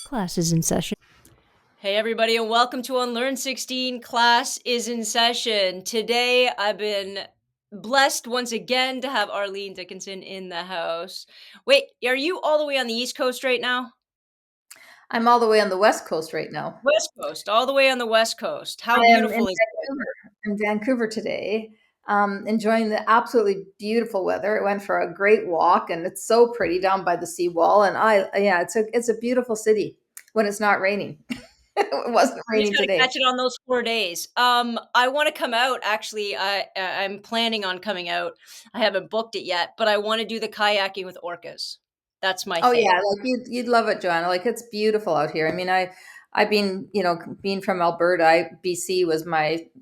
Class is in session. Hey everybody, and welcome to Unlearn 16. Class is in session. Today I've been blessed once again to have Arlene Dickinson in the house. Wait, are you all the way on the East Coast right now? I'm all the way on the West Coast right now. West Coast, all the way on the West Coast. How I am in beautiful is it? Vancouver. In Vancouver today, enjoying the absolutely beautiful weather. I went for a great walk, and it's so pretty down by the seawall. And it's a beautiful city when it's not raining. It wasn't You just raining got to today. catch it on those 4 days. I want to come out. Actually, I'm planning on coming out. I haven't booked it yet, but I want to do the kayaking with orcas. That's my Oh yeah, thing. like you'd love it, Joanna. Like it's beautiful out here. I mean, I've been, being from Alberta, BC was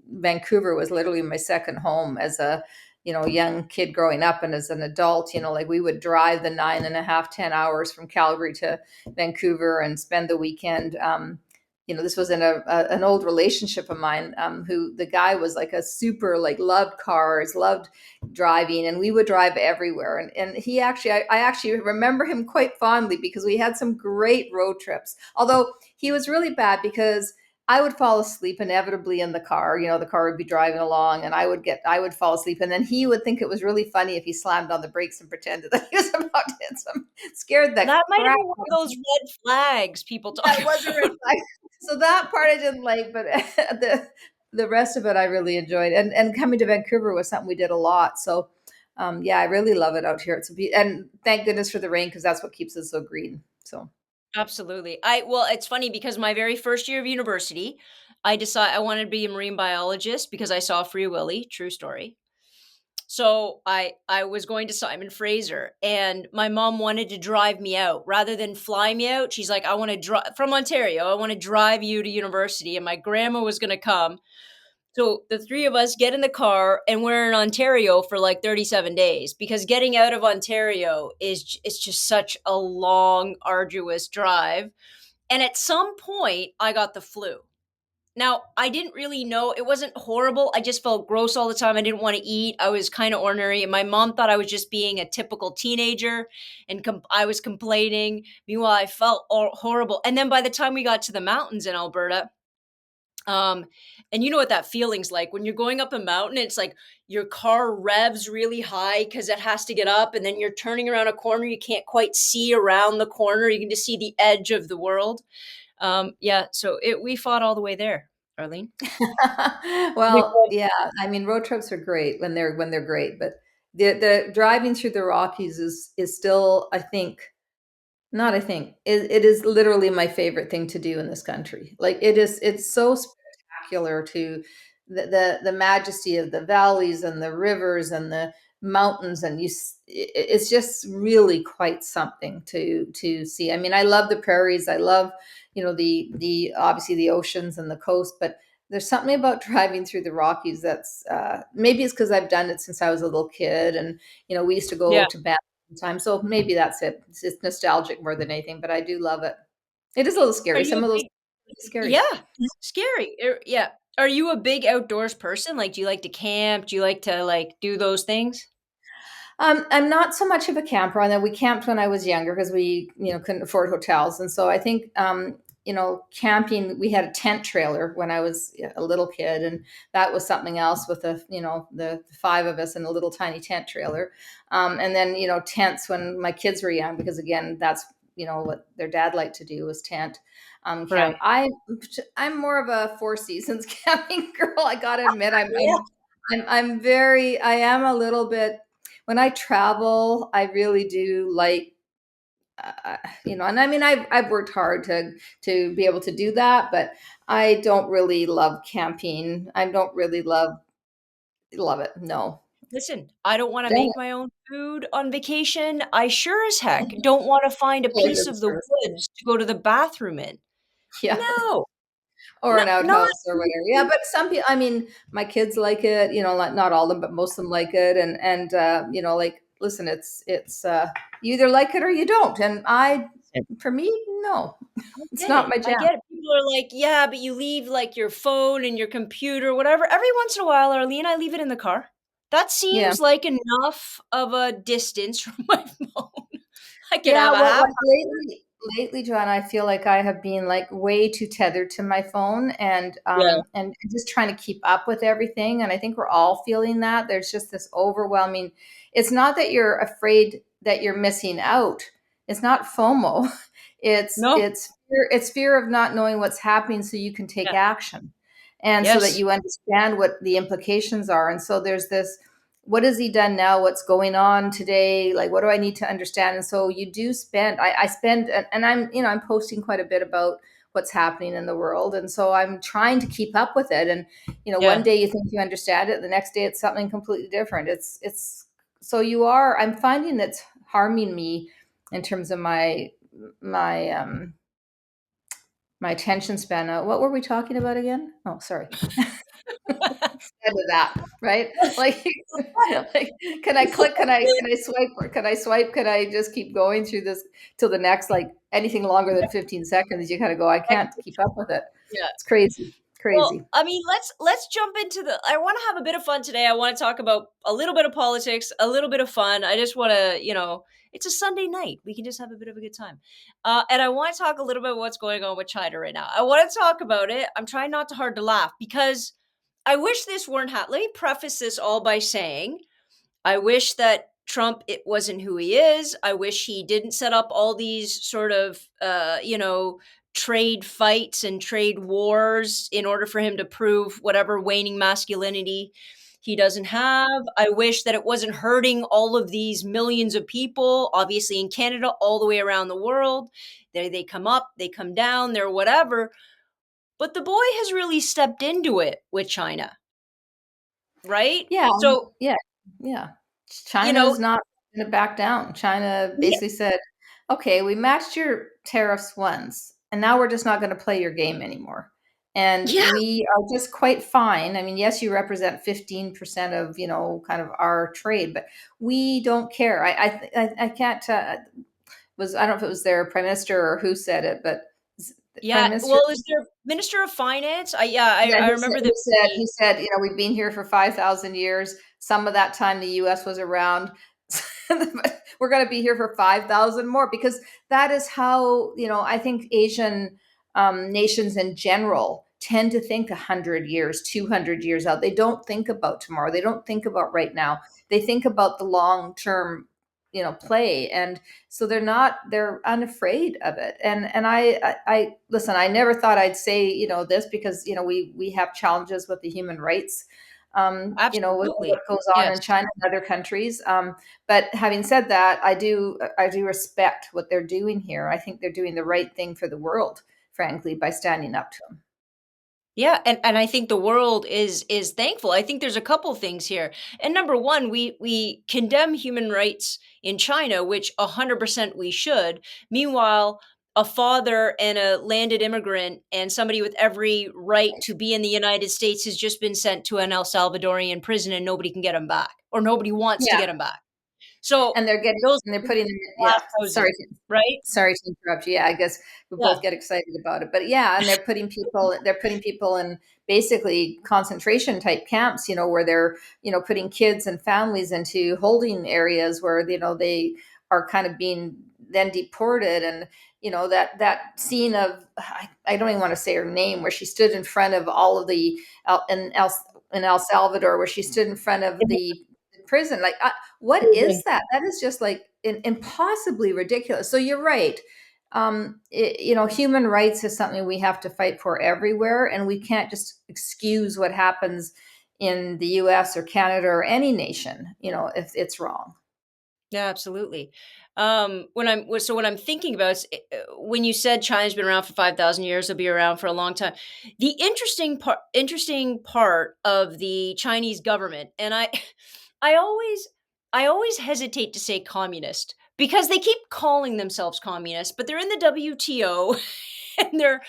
Vancouver was literally my second home as a, young kid growing up, and as an adult, like we would drive the 9.5, 10 hours from Calgary to Vancouver and spend the weekend. This was in an old relationship of mine, who the guy was like a super, like, loved cars, loved driving, and we would drive everywhere. And he actually, I actually remember him quite fondly because we had some great road trips. Although he was really bad because I would fall asleep inevitably in the car. The car would be driving along, and I would fall asleep, and then he would think it was really funny if he slammed on the brakes and pretended that he was about to hit some, scared the That might have crap. been one of those red flags people talk That was a red about. flag. So that part I didn't like, but the rest of it I really enjoyed. And coming to Vancouver was something we did a lot. So yeah, I really love it out here. And thank goodness for the rain because that's what keeps us so green. So Absolutely. Well, it's funny because my very first year of university, I decided I wanted to be a marine biologist because I saw Free Willy, true story. So I was going to Simon Fraser, and my mom wanted to drive me out rather than fly me out. She's like, I want to drive from Ontario. I want to drive you to university, and my grandma was going to come. So the three of us get in the car, and we're in Ontario for like 37 days because getting out of Ontario it's just such a long, arduous drive. And at some point, I got the flu. Now, I didn't really know. It wasn't horrible. I just felt gross all the time. I didn't want to eat. I was kind of ornery. And my mom thought I was just being a typical teenager and I was complaining. Meanwhile, I felt horrible. And then by the time we got to the mountains in Alberta, um, and you know what that feeling's like when you're going up a mountain, it's like your car revs really high because it has to get up, and then you're turning around a corner. You can't quite see around the corner. You can just see the edge of the world. Yeah, so we fought all the way there, Arlene. well, yeah, I mean road trips are great when they're great, but the driving through the Rockies is still, I think, not I think. It is literally my favorite thing to do in this country. Like it's so spectacular to the majesty of the valleys and the rivers and the mountains, and it's just really quite something to see. I mean, I love the prairies. I love, the obviously the oceans and the coast, but there's something about driving through the Rockies that's, maybe it's because I've done it since I was a little kid, and we used to go Yeah. to band time. So maybe that's it. It's nostalgic more than anything, but I do love it. It is a little Are scary. you Some a of those big scary. Yeah, scary. Yeah. Are you a big outdoors person? Like, do you like to camp? Do you like to like do those things? I'm not so much of a camper. And then we camped when I was younger because we, couldn't afford hotels, and so I think, camping. We had a tent trailer when I was a little kid, and that was something else with the five of us in a little tiny tent trailer, and then tents when my kids were young because again that's what their dad liked to do was tent. Camp. Right. I'm more of a Four Seasons camping girl. I gotta admit, Yeah. I am a little bit, when I travel, I really do like, and I mean, I've worked hard to be able to do that, but I don't really love camping. I don't really love it. No. Listen, I don't want to Don't make my own food on vacation. I sure as heck don't want to find a really piece good of the service. woods to go to the bathroom in. Yeah. No, Or an not. outhouse or whatever. Yeah, but some people, I mean, my kids like it, like not all of them, but most of them like it. And like, listen, it's you either like it or you don't. And for me, no, I it's get not it. my I jam. get it. People are like, yeah, but you leave like your phone and your computer, whatever. Every once in a while, Arlene, I leave it in the car. That Yeah. seems like enough of a distance from my phone. I could Yeah, have a well, half like lately, lately, John, I feel like I have been like way too tethered to my phone Yeah. and just trying to keep up with everything. And I think we're all feeling that. There's just this overwhelming. It's not that you're afraid that you're missing out. It's not FOMO. No. It's fear of not knowing what's happening so you can take Yeah. action. And so that Yes. you understand what the implications are. And so there's this, what has he done now, what's going on today, like what do I need to understand? And so you do spend, I spend, and I'm, I'm posting quite a bit about what's happening in the world, and so I'm trying to keep up with it. And one Yeah. day you think you understand it, the next day it's something completely different. It's so I'm finding that's harming me in terms of my my attention span. What were we talking about again? Oh, sorry. End of that, right? Like, like, can I click? Can I swipe? Or can I swipe? Can I just keep going through this till the next, like anything longer than 15 seconds? You kind of go, I can't keep up with it. Yeah. It's crazy, Well, crazy. I mean, let's jump into the I want to have a bit of fun today. I want to talk about a little bit of politics, a little bit of fun. I just want to, it's a Sunday night. We can just have a bit of a good time. And I want to talk a little bit about what's going on with China right now. I want to talk about it. I'm trying not to hard to laugh because I wish this weren't Let me preface this all by saying I wish that Trump it wasn't who he is. I wish he didn't set up all these sort of trade fights and trade wars in order for him to prove whatever waning masculinity he doesn't have. I wish that it wasn't hurting all of these millions of people, obviously in Canada, all the way around the world. They come up, they come down, they're whatever. But the boy has really stepped into it with China, right? Yeah, So, yeah, yeah. you know, China's not going to back down. China yeah, basically said, okay, we matched your tariffs once, and now we're just not going to play your game anymore. And yeah, we are just quite fine. I mean, yes, you represent 15% of, kind of our trade, but we don't care. I can't, I don't know if it was their prime minister or who said it, but the prime yeah. minister. Well, is there Minister of Finance? Yeah, I remember the he said, we've been here for 5,000 years. Some of that time the US was around. But we're going to be here for 5,000 more, because that is how, I think Asian nations in general tend to think 100 years, 200 years out. They don't think about tomorrow. They don't think about right now. They think about the long term, play. And so they're unafraid of it. And I listen, I never thought I'd say, this, because we have challenges with the human rights, with what absolutely. goes on in Yes, China and other countries. But having said that, I do respect what they're doing here. I think they're doing the right thing for the world, frankly, by standing up to them. yeah, and I think the world is thankful. I think there's a couple things here. And number one, we condemn human rights in China, which 100% we should. Meanwhile, a father and a landed immigrant and somebody with every right to be in the United States has just been sent to an El Salvadorian prison, and nobody can get him back, or nobody wants to Yeah, get him back. So and those they're putting them. glass Yeah, houses, right? sorry to interrupt you. Yeah, I guess we Yeah, both get excited about it. But yeah, and they're putting people in basically concentration type camps, where they're, putting kids and families into holding areas where, they are kind of being then deported. And that scene of, I don't even want to say her name, where she stood in front of all of the in El Salvador, where she stood in front of the prison. Like, what is that? That is just like impossibly ridiculous. So you're right. Human rights is something we have to fight for everywhere, and we can't just excuse what happens in the US or Canada or any nation, if it's wrong. yeah, absolutely. What I'm thinking about is when you said China's been around for 5,000 years, they'll be around for a long time. The interesting part of the Chinese government, and I always, I always hesitate to say communist because they keep calling themselves communist, but they're in the WTO and they're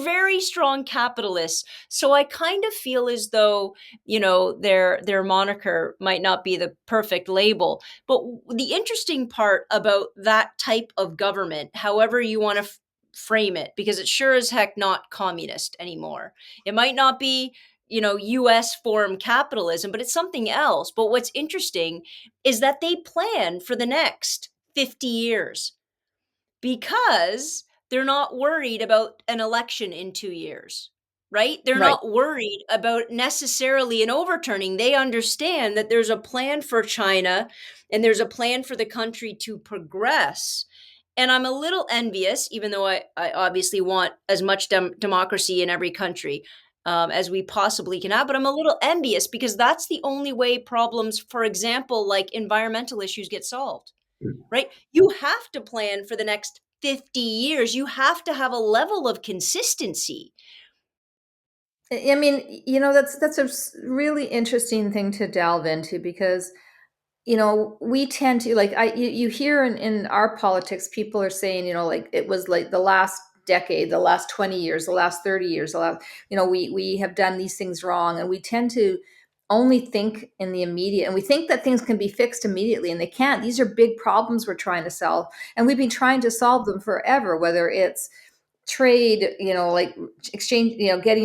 very strong capitalists. So I kind of feel as though, their moniker might not be the perfect label. But the interesting part about that type of government, however you want to frame it, because it's sure as heck not communist anymore. It might not be, US form capitalism, but it's something else. But what's interesting is that they plan for the next 50 years. because they're not worried about an election in 2 years, right? They're Right. not worried about necessarily an overturning. They understand that there's a plan for China and there's a plan for the country to progress. And I'm a little envious, even though I obviously want as much democracy in every country as we possibly can have. But I'm a little envious because that's the only way problems, for example, like environmental issues, get solved, right? You have to plan for the next 50 years. You have to have a level of consistency. I mean, that's a really interesting thing to delve into because we tend to like you hear in our politics, people are saying, like it was like the last decade, the last 20 years, the last 30 years, the last, we have done these things wrong. And we tend to only think in the immediate, and we think that things can be fixed immediately, and they can't. These are big problems we're trying to solve, and we've been trying to solve them forever, whether it's trade, like exchange,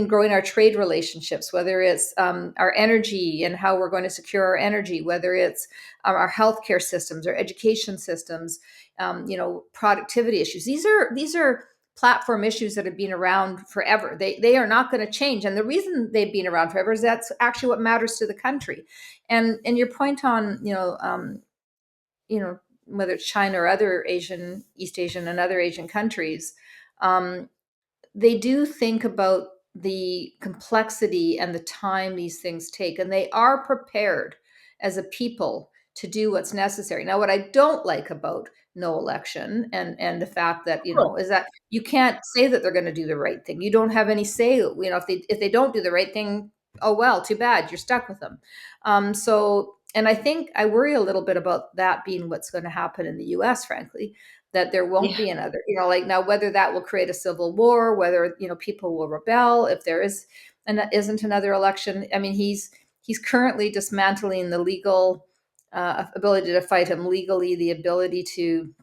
growing our trade relationships, whether it's our energy and how we're going to secure our energy, whether it's our healthcare systems, our education systems, productivity issues. These are platform issues that have been around forever. They are not going to change, and the reason they've been around forever is that's actually what matters to the country. And your point on you know whether it's China or other East Asian and other Asian countries, um, they do think about the complexity and the time these things take, and they are prepared as a people to do what's necessary. Now, what I don't like about no election and the fact that is that you can't say that they're going to do the right thing. You don't have any say. If they don't do the right thing, oh well, too bad. You're stuck with them. And I think I worry a little bit about that being what's going to happen in the U.S. Frankly, that there won't Yeah. be another, like now whether that will create a civil war, whether people will rebel if there isn't another election. I mean, he's currently dismantling the legal ability to fight him legally, the ability to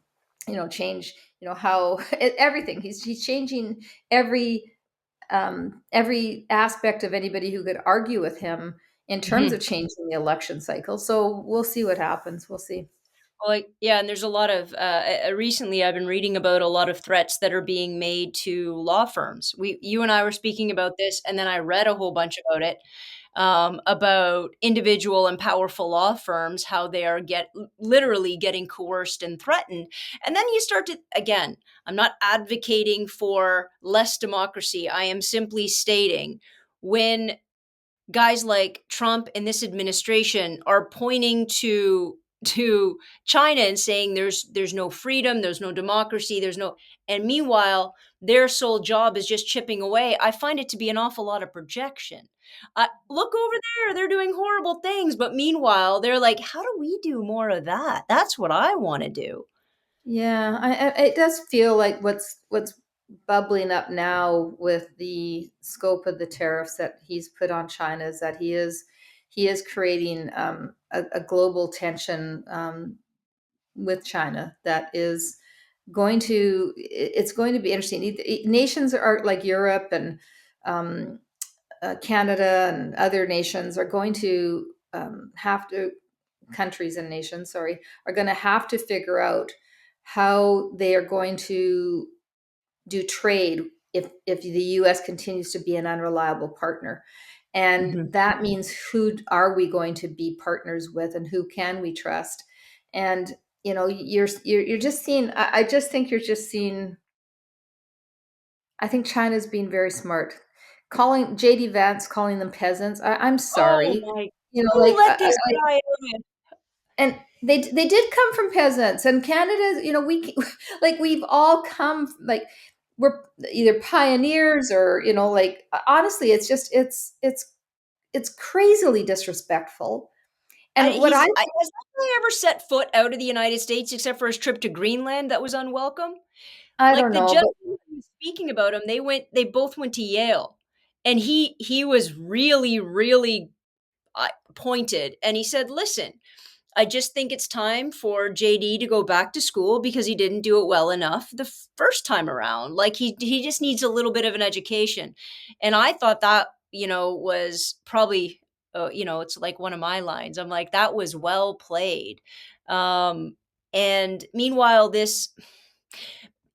change how everything. He's changing every aspect of anybody who could argue with him in terms of Mhm. changing the election cycle. So we'll see what happens. We'll see. Like, yeah, and there's a lot of recently I've been reading about a lot of threats that are being made to law firms. You and I were speaking about this, and then I read a whole bunch about it, about individual and powerful law firms, how they are literally getting coerced and threatened. And then you start to, again, I'm not advocating for less democracy. I am simply stating when guys like Trump and this administration are pointing to China and saying there's no freedom, there's no democracy, there's no, and meanwhile their sole job is just chipping away. I find it to be an awful lot of projection. Look over there, they're doing horrible things, but meanwhile they're like, how do we do more of that? That's what I want to do. Yeah, it does feel like what's bubbling up now with the scope of the tariffs that he's put on China is that he is creating a global tension with China that is it's going to be interesting. Nations are like Europe and um, Canada and other nations are going to have to countries and nations, sorry, are going to have to figure out how they are going to do trade if the US continues to be an unreliable partner. And Mhm. that means who are we going to be partners with and who can we trust? And you're just seeing, I just think you're just seeing, I think China's being very smart. Calling JD Vance, calling them peasants. I'm Oh sorry. my, who Like let this guy in? and they did come from peasants, and Canada, we like we've all come like we're either pioneers or like honestly it's just it's crazily disrespectful. And what Has that guy ever set foot out of the United States except for his trip to Greenland that was unwelcome? I Like don't the know, gentleman but who was speaking about him, they both went to Yale, and he was really, really pointed, and he said, "Listen, I just think it's time for JD to go back to school because he didn't do it well enough the first time around. Like he just needs a little bit of an education." And I thought that, was probably it's like one of my lines. I'm like, that was well played. And meanwhile, this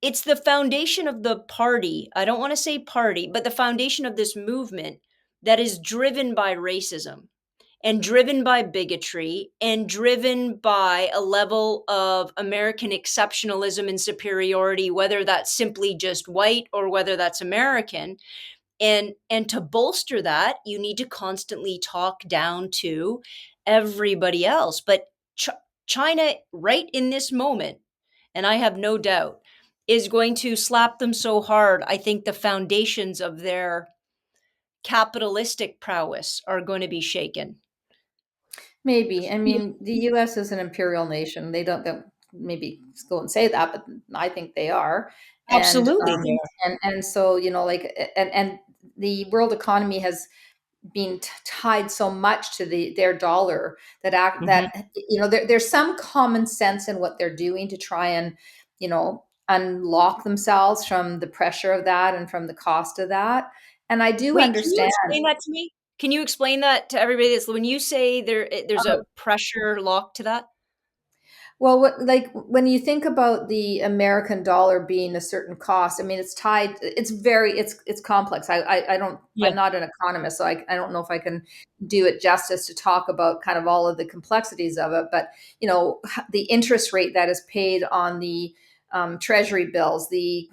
it's the foundation of the party. I don't want to say party, but the foundation of this movement that is driven by racism and driven by bigotry and driven by a level of American exceptionalism and superiority, whether that's simply just white or whether that's American. And to bolster that, you need to constantly talk down to everybody else. But Ch- China, right in this moment, and I have no doubt, is going to slap them so hard. I think the foundations of their capitalistic prowess are going to be shaken. Maybe. I Yeah. mean, the US is an imperial nation. They don't maybe go and say that, but I think they are. And Absolutely, they are. and so, like, and the world economy has been tied so much to their dollar Mhm. that there's some common sense in what they're doing to try and unlock themselves from the pressure of that and from the cost of that. And I do Wait, can you understand. explain that to me? Can you explain that to everybody that's when you say there's a pressure lock to that? Well, like when you think about the American dollar being a certain cost, I mean, it's tied. It's complex. I don't. Yeah. I'm not an economist, so I don't know if I can do it justice to talk about kind of all of the complexities of it. But the interest rate that is paid on the treasury bills, the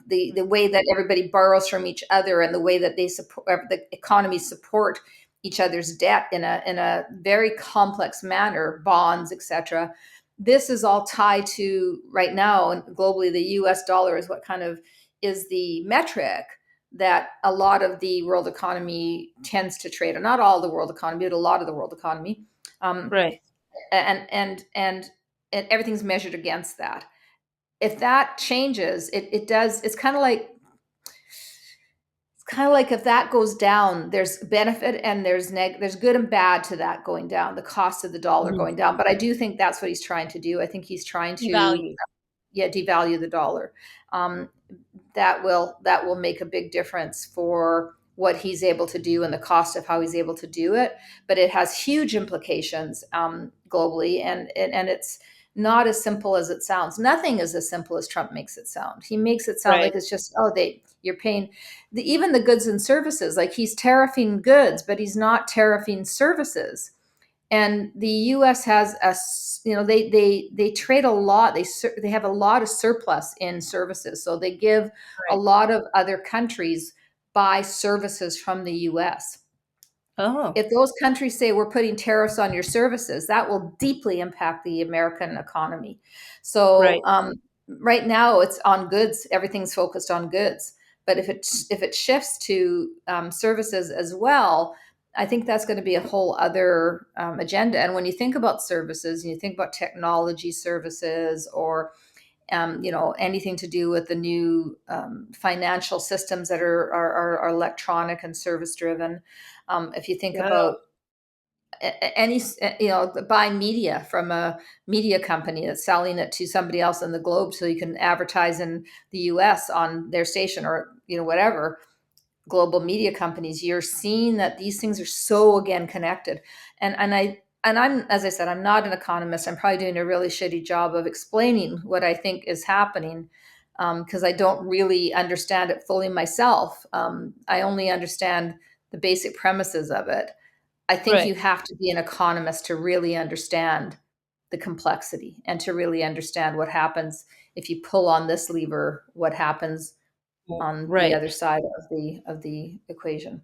way that everybody borrows from each other, and the way that they support the economies support each other's debt in a very complex manner, bonds, etc. This is all tied to right now, and globally the US dollar is what kind of is the metric that a lot of the world economy tends to trade, and not all the world economy, but a lot of the world economy. um, Right. and everything's measured against that. If that changes, it does. It's kind of like if that goes down, there's benefit and there's good and bad to that going down, the cost of the dollar Mhm. going down. But I do think that's what he's trying to do. I think he's trying to, Devalue. yeah, devalue the dollar. Um, that will make a big difference for what he's able to do and the cost of how he's able to do it. But it has huge implications globally, and it's not as simple as it sounds. Nothing is as simple as Trump makes it sound. He makes it sound Right. like it's just, oh, you're paying even the goods and services. Like, he's tariffing goods, but he's not tariffing services. And the U.S. has they trade a lot. They have a lot of surplus in services, so they give a Right. lot of other countries buy services from the U.S. Oh, If those countries say we're putting tariffs on your services, that will deeply impact the American economy. So right. right now it's on goods. Everything's focused on goods. But if it shifts to services as well, I think that's going to be a whole other agenda. And when you think about services, and you think about technology services, or anything to do with the new financial systems that are electronic and service driven. If you think Yeah. about any, buying media from a media company that's selling it to somebody else in the globe so you can advertise in the US on their station, or whatever global media companies, you're seeing that these things are so, again, connected. And I'm, as I said, I'm not an economist. I'm probably doing a really shitty job of explaining what I think is happening, because I don't really understand it fully myself. I only understand the basic premises of it. I think Right. you have to be an economist to really understand the complexity, and to really understand what happens if you pull on this lever, what happens on the Right. other side of the equation.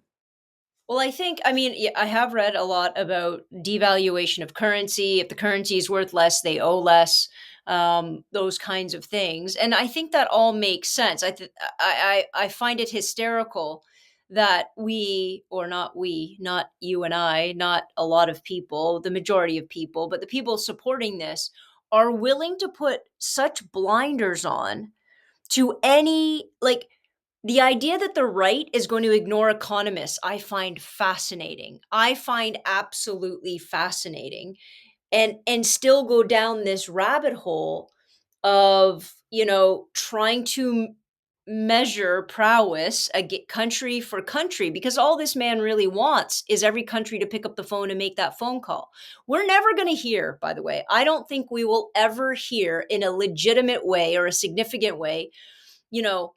Well, I mean, yeah, I have read a lot about devaluation of currency. If the currency is worth less, they owe less. Those kinds of things, and I think that all makes sense. I find it hysterical that we, or not we, not you and I, not a lot of people, the majority of people, but the people supporting this are willing to put such blinders on to any, like, the idea that the right is going to ignore economists, I find fascinating. I find absolutely fascinating, and still go down this rabbit hole of, trying to measure prowess country for country, because all this man really wants is every country to pick up the phone and make that phone call. We're never going to hear, by the way, I don't think we will ever hear in a legitimate way or a significant way you know,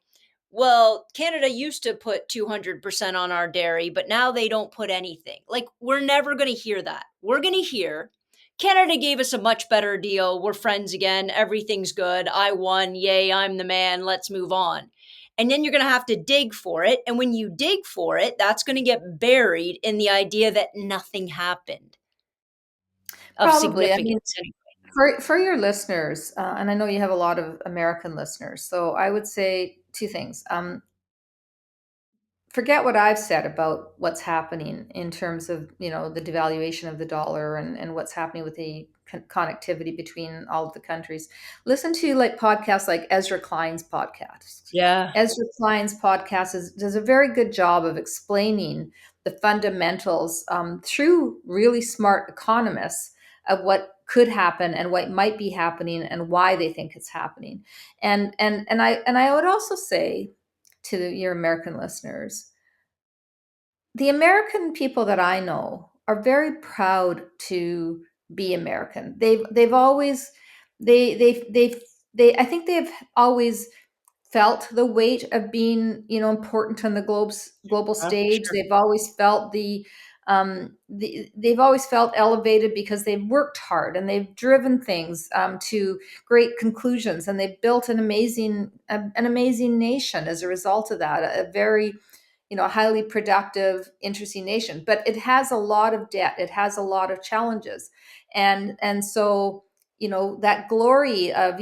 well, Canada used to put 200% on our dairy, but now they don't put anything. Like, we're never going to hear that. We're going to hear Canada gave us a much better deal. We're friends again. Everything's good. I won. Yay, I'm the man. Let's move on. And then you're going to have to dig for it. And when you dig for it, that's going to get buried in the idea that nothing happened of Probably. I mean, significance. for your listeners, and I know you have a lot of American listeners, so I would say two things. Forget what I've said about what's happening in terms of, the devaluation of the dollar, and what's happening with the connectivity between all of the countries. Listen to like podcasts like Ezra Klein's podcast. Yeah. Ezra Klein's podcast does a very good job of explaining the fundamentals, through really smart economists, of what could happen and what might be happening and why they think it's happening. And I would also say to your American listeners, the American people that I know are very proud to be American. They've always they I think they've always felt the weight of being, important on the global Yeah, for stage. sure. They've always felt they've always felt elevated because they've worked hard and they've driven things, to great conclusions, and they've built an amazing nation as a result of that. A very, highly productive, interesting nation, but it has a lot of debt. It has a lot of challenges, and so, that glory of,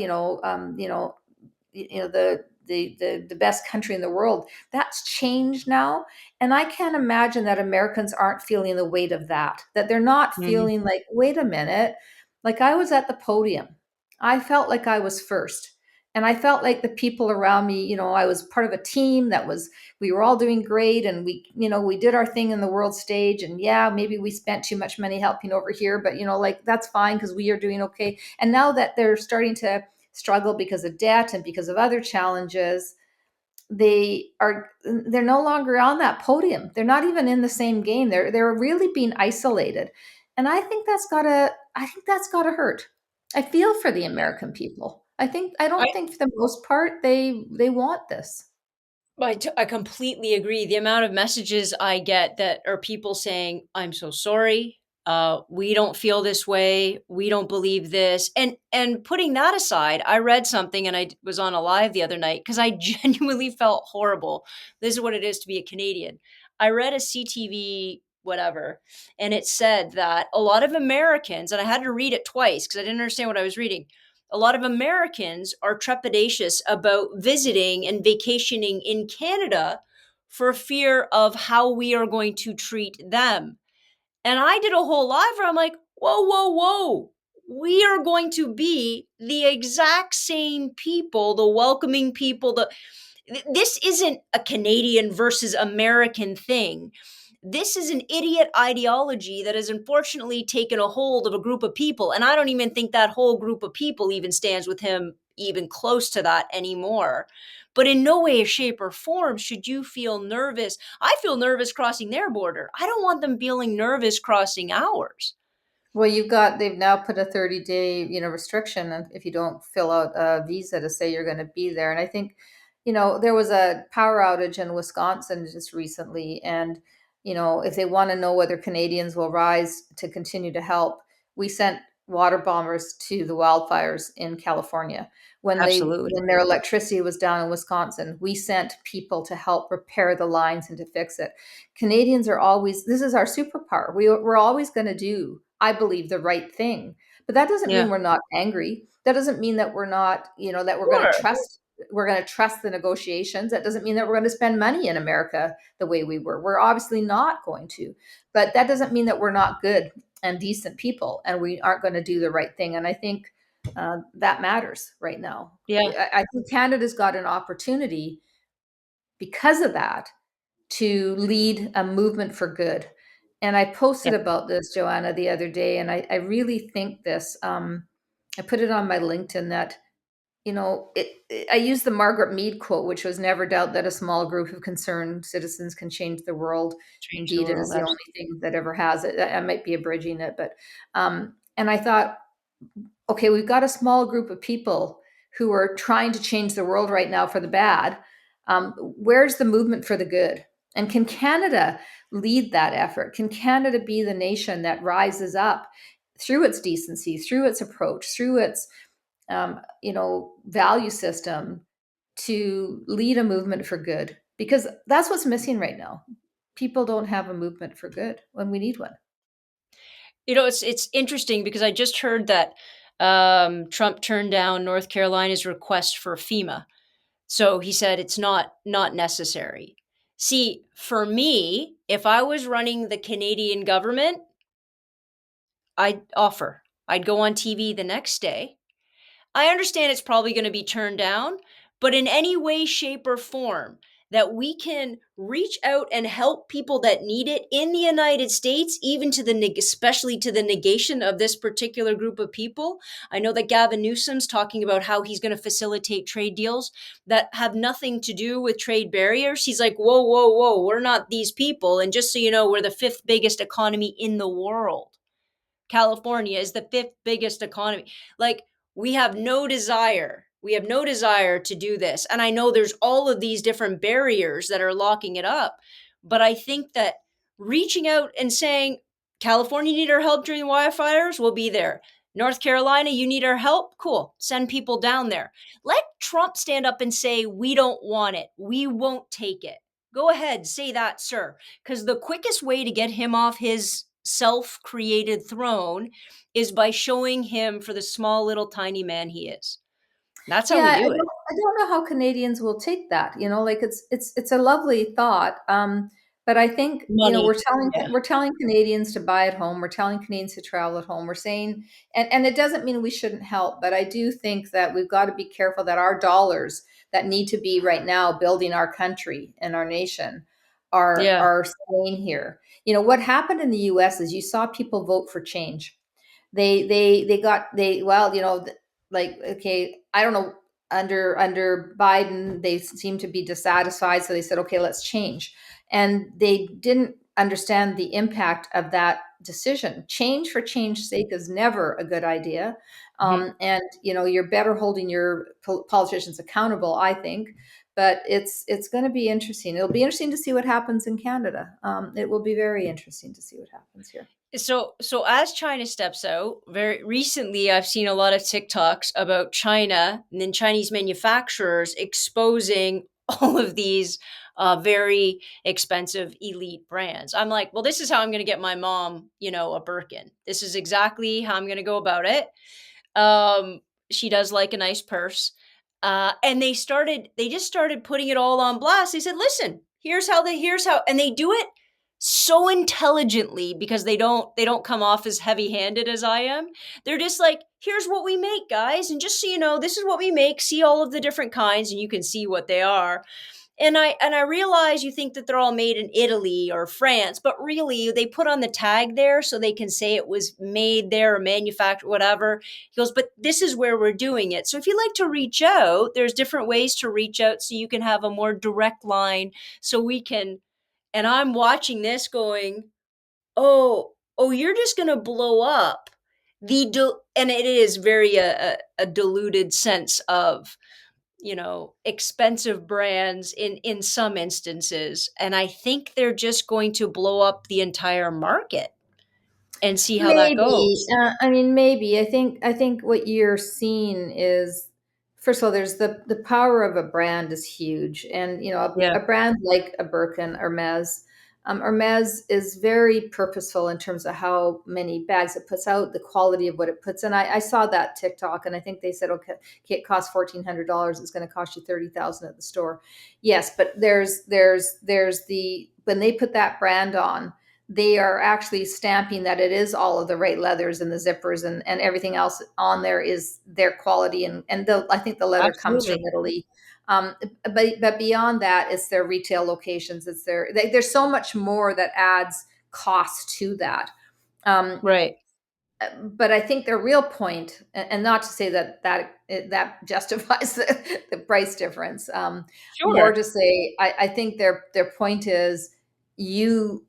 the best country in the world, that's changed now. And I can't imagine that Americans aren't feeling the weight of that they're not Mhm. feeling like, wait a minute, like I was at the podium, I felt like I was first, and I felt like the people around me, I was part of a team that was, we were all doing great, and we did our thing in the world stage, and yeah, maybe we spent too much money helping over here, but like that's fine because we are doing okay. And now that they're starting to struggle because of debt and because of other challenges, they're no longer on that podium. They're not even in the same game. They're really being isolated. And I think that's gotta hurt. I feel for the American people. I I don't think for the most part they want this. I completely agree. The amount of messages I get that are people saying, "I'm so sorry. We don't feel this way. We don't believe this." And putting that aside, I read something and was on a live the other night because I genuinely felt horrible. This is what it is to be a Canadian. I read a CTV whatever, and it said that a lot of Americans, and I had to read it twice because I didn't understand what I was reading, a lot of Americans are trepidatious about visiting and vacationing in Canada for fear of how we are going to treat them. And I did a whole live where I'm like, whoa, whoa, whoa. We are going to be the exact same people, the welcoming people. This isn't a Canadian versus American thing. This is an idiot ideology that has unfortunately taken a hold of a group of people. And I don't even think that whole group of people even stands with him even close to that anymore. But in no way, shape, or form should you feel nervous. I feel nervous crossing their border. I don't want them feeling nervous crossing ours. Well, they've now put a 30-day, restriction if you don't fill out a visa to say you're going to be there. And I think, there was a power outage in Wisconsin just recently. And, if they want to know whether Canadians will rise to continue to help, we sent water bombers to the wildfires in California. Absolutely. When their electricity was down in Wisconsin, we sent people to help repair the lines and to fix it. Canadians are always, this is our superpower. We're always going to do, I believe, the right thing. But that doesn't Yeah. mean we're not angry. That doesn't mean that we're not, that Sure. we're going to trust the negotiations. That doesn't mean that we're going to spend money in America the way we were. We're obviously not going to. But that doesn't mean that we're not good and decent people and we aren't going to do the right thing. And I think that matters right now. Yeah. I think Canada's got an opportunity because of that to lead a movement for good. And I Yeah. posted about this, Joanna, the other day, and I really think this. I put it on my LinkedIn that, I used the Margaret Mead quote, which was, never doubt that a small group of concerned citizens can change the world. Change the Indeed, it world. is the only Absolutely. thing that ever has it. I might be abridging it, but, and I thought, okay, we've got a small group of people who are trying to change the world right now for the bad. Where's the movement for the good? And can Canada lead that effort? Can Canada be the nation that rises up through its decency, through its approach, through its value system to lead a movement for good? Because that's what's missing right now. People don't have a movement for good when we need one. It's interesting because I just heard that Trump turned down North Carolina's request for FEMA. So he said it's not necessary. See, for me, if I was running the Canadian government, I'd offer. I'd go on TV the next day. I understand it's probably going to be turned down, but in any way, shape, or form that we can reach out and help people that need it in the United States, even to especially to the negation of this particular group of people. I know that Gavin Newsom's talking about how he's going to facilitate trade deals that have nothing to do with trade barriers. He's like, whoa, whoa, whoa, we're not these people. And just so you know, we're the fifth biggest economy in the world. California is the fifth biggest economy. Like, we have no desire to do this. And I know there's all of these different barriers that are locking it up. But I think that reaching out and saying, California, you need our help during the wildfires, we'll be there. North Carolina, you need our help? Cool. Send people down there. Let Trump stand up and say, we don't want it. We won't take it. Go ahead, say that, sir. Because the quickest way to get him off his self created throne is by showing him for the small, little, tiny man he is. That's how Yeah, we do it. I don't know how Canadians will take that. Like it's a lovely thought. But I think, Money. Yeah. we're telling Canadians to buy at home. We're telling Canadians to travel at home. We're saying, and it doesn't mean we shouldn't help, but I do think that we've got to be careful that our dollars that need to be right now building our country and our nation Yeah. are staying here. What happened in the US is you saw people vote for change. They got they well, like, okay, I don't know, under Biden they seem to be dissatisfied, so they said, okay, let's change. And they didn't understand the impact of that decision. Change for change's sake is never a good idea. Mhm. And you're better holding your politicians accountable, I think. But it's going to be interesting. It'll be interesting to see what happens in Canada. It will be very interesting to see what happens here. So as China steps out, very recently I've seen a lot of TikToks about China and then Chinese manufacturers exposing all of these very expensive elite brands. I'm like, well, this is how I'm going to get my mom, a Birkin. This is exactly how I'm going to go about it. Um, she does like a nice purse. And they just started putting it all on blast. They said, listen, here's how, and they do it so intelligently because they don't come off as heavy handed as I am. They're just like, here's what we make, guys. And just so you know, this is what we make. See all of the different kinds and you can see what they are. And I realize you think that they're all made in Italy or France, but really they put on the tag there so they can say it was made there or manufactured, whatever. He goes, but this is where we're doing it. So if you like to reach out, there's different ways to reach out so you can have a more direct line so we can. And I'm watching this going, oh, you're just going to blow up and it is very a diluted sense of expensive brands in some instances, and I think they're just going to blow up the entire market and see how that Maybe. goes. I mean, maybe. I think what you're seeing is, first of all, there's the power of a brand is huge, and Yeah, a brand like a Birkin, Hermes. Hermes is very purposeful in terms of how many bags it puts out, the quality of what it puts in. I saw that TikTok, and I think they said, okay, it costs $1,400. It's going to cost you 30,000 at the store. Yes, but there's the when they put that brand on, they are actually stamping that it is all of the right leathers and the zippers and everything else on there is their quality. And I think the leather comes from absolutely. Italy. But beyond that, it's their retail locations. There's so much more that adds cost to that. Um, Right. but I think their real point, and not to say that justifies the price difference, more Sure. to say, I think their point is, you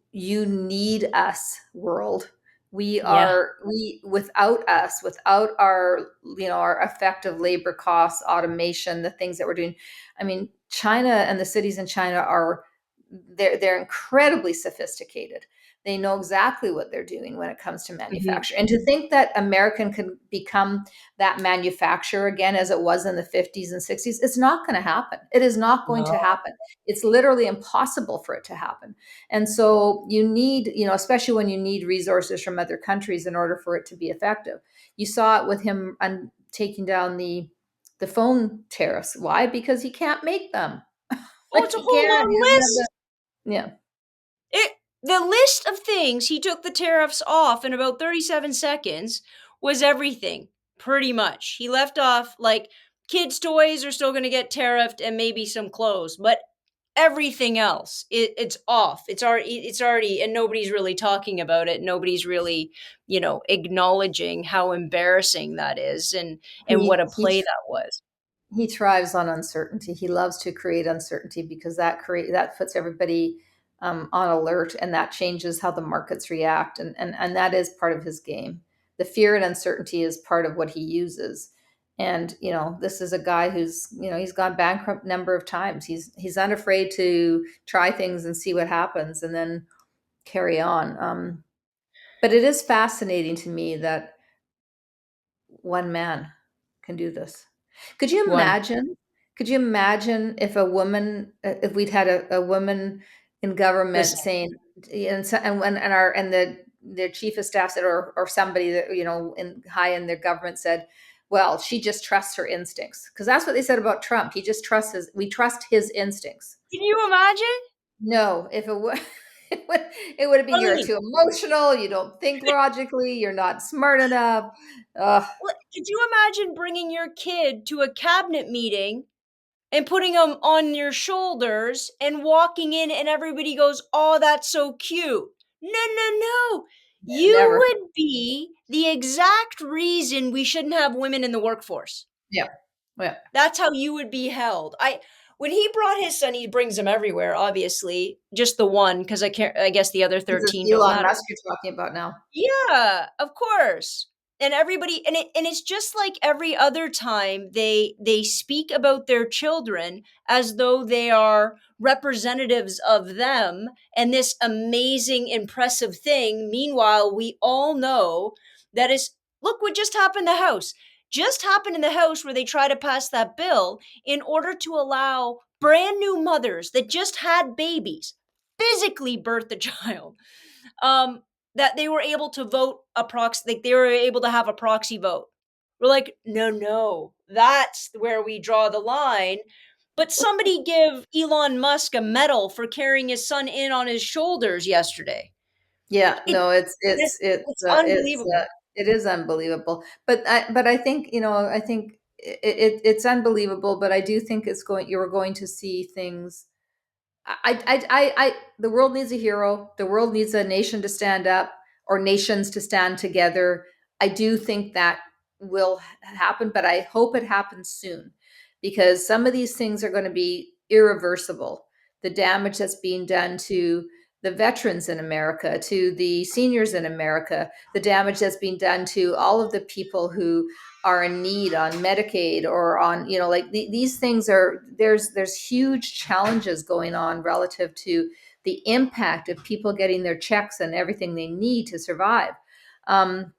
need us, world. Yeah. We without us, without our, our effective labor costs, automation, the things that we're doing. I mean, China and the cities in China are, they're incredibly sophisticated. They know exactly what they're doing when it comes to Mhm. manufacture. And to think that American can become that manufacturer again as it was in the 50s and 60s, it's not going to happen. It is not going No. to happen. It's literally impossible for it to happen. And so you need, especially when you need resources from other countries in order for it to be effective. You saw it with him taking down the phone tariffs. Why? Because he can't make them. Oh, Like it's a he whole can't. long He doesn't have the. list. Yeah. It the list of things he took the tariffs off in about 37 seconds was everything, pretty much. He left off like kids' toys are still going to get tariffed and maybe some clothes, but everything else it's off. It's already and nobody's really talking about it. Nobody's really, acknowledging how embarrassing that is and what He a he play that was. he thrives on uncertainty. He loves to create uncertainty because that puts everybody on alert, and that changes how the markets react, and that is part of his game. The fear and uncertainty is part of what he uses. And this is a guy who's, he's gone bankrupt a number of times. He's unafraid to try things and see what happens, and then carry on. But it is fascinating to me that one man can do this. Could you One. imagine? Could you imagine if a woman, if we'd had a woman in government Listen, saying, and our and the chief of staff said, or somebody that in high in their government said, well, she just trusts her instincts, because that's what they said about Trump. He just trusts we trust his instincts. can you imagine? No, if it would, it would have been, you're Arlene, too emotional, you don't think logically, you're not smart enough. Ugh. could you imagine bringing your kid to a cabinet meeting and putting them on your shoulders and walking in and everybody goes, "Oh, that's so cute." No, no, no. You Never. would be the exact reason we shouldn't have women in the workforce. Yeah. Yeah. That's how you would be held. I When he brought his son, he brings them everywhere, obviously. Just the one, because I guess the other This is 13 don't Elon matter. Musk you're talking about now. Yeah, of course. And everybody and it's just like every other time they speak about their children as though they are representatives of them and this amazing impressive thing. Meanwhile, we all know that is look what just happened in the House. Just happened in the House where they try to pass that bill in order to allow brand new mothers that just had babies physically birth the child um that they were able to vote a proxy, like they were able to have a proxy vote. We're like, no, no, that's where we draw the line. But somebody give Elon Musk a medal for carrying his son in on his shoulders yesterday. Yeah, Like no, this, it's unbelievable. it is unbelievable. But I think, I think it's unbelievable, but I do think you're going to see things. The world needs a hero. The world needs a nation to stand up, or nations to stand together. I do think that will happen, but I hope it happens soon, because some of these things are going to be irreversible. The damage that's being done to the veterans in America, to the seniors in America, the damage that's being done to all of the people who are in need on Medicaid, or on, like these things are, there's huge challenges going on relative to the impact of people getting their checks and everything they need to survive. um,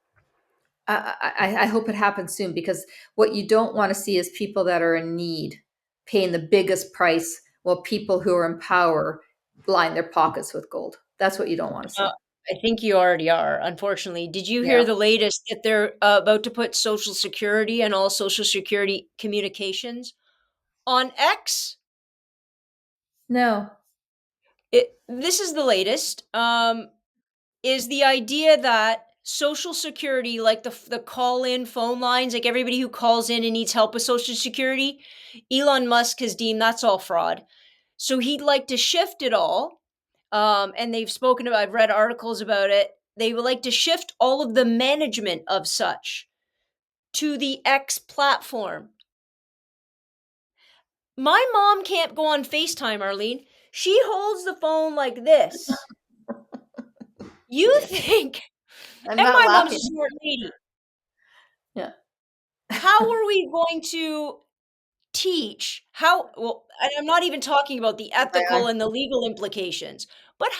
I hope it happens soon, because what you don't want to see is people that are in need paying the biggest price, while people who are in power line their pockets with gold. That's what you don't want to Uh, see. I think you already are, unfortunately. Did you hear Yeah. the latest that they're about to put Social Security and all Social Security communications on X? No. This is the latest. Is the idea that Social Security, like the call in phone lines, like everybody who calls in and needs help with Social Security, Elon Musk has deemed that's all fraud. So he'd like to shift it all. And they've spoken about, I've read articles about it. They would like to shift all of the management of such to the X platform. My mom can't go on FaceTime, Arlene. She holds the phone like this. You Yeah. think? I'm And not my mom's a laughing. smart lady. Yeah. How are we going to teach how well, and I'm not even talking about the ethical I, and the legal implications, but